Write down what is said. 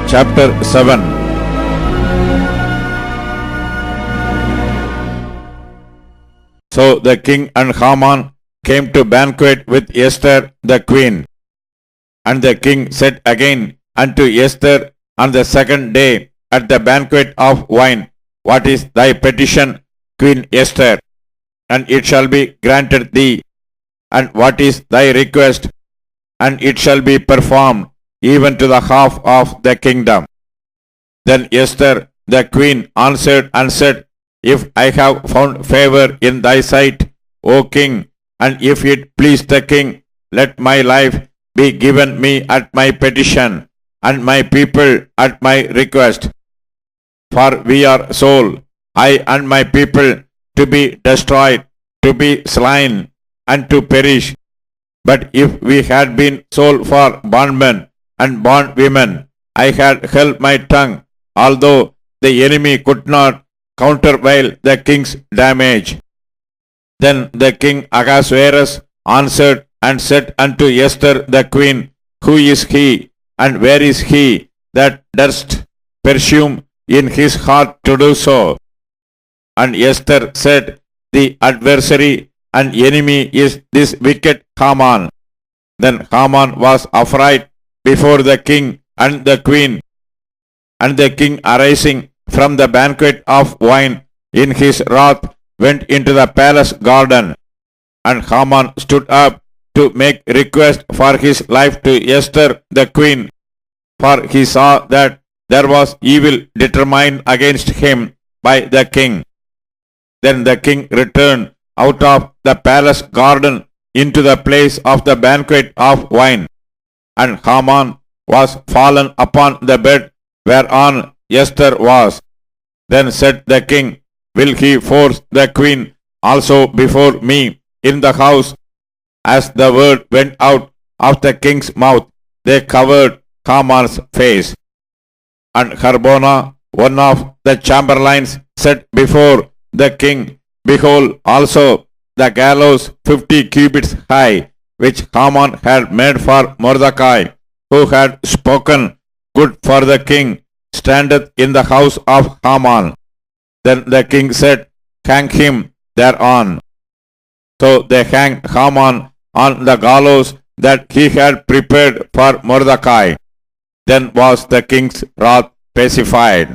chapter 7. So the king and Haman came to banquet with Esther the queen. And the king said again unto Esther on the second day at the banquet of wine, What is thy petition, Queen Esther? And it shall be granted thee. And what is thy request? And it shall be performed, even to the half of the kingdom. Then Esther the queen answered and said, If I have found favor in thy sight, O king, and if it please the king, let my life be given me at my petition, and my people at my request. For we are sold, I and my people, to be destroyed, to be slain, and to perish. But if we had been sold for bondmen and bondwomen, I had held my tongue, although the enemy could not countervail the king's damage. Then the king Ahasuerus answered and said unto Esther the queen, Who is he, and where is he that durst presume in his heart to do so? And Esther said, The adversary and enemy is this wicked Haman. Then Haman was afraid before the king and the queen. And the king arising from the banquet of wine in his wrath went into the palace garden. And Haman stood up to make request for his life to Esther the queen, for he saw that there was evil determined against him by the king. Then the king returned out of the palace garden into the place of the banquet of wine. And Haman was fallen upon the bed whereon Esther was. Then said the king, Will he force the queen also before me in the house? As the word went out of the king's mouth, they covered Haman's face. And Harbona, one of the chamberlains, said before the king, Behold also the gallows 50 cubits high, which Haman had made for Mordecai, who had spoken good for the king, standeth in the house of Haman. Then the king said, Hang him thereon. So they hanged Haman on the gallows that he had prepared for Mordecai. Then was the king's wrath pacified.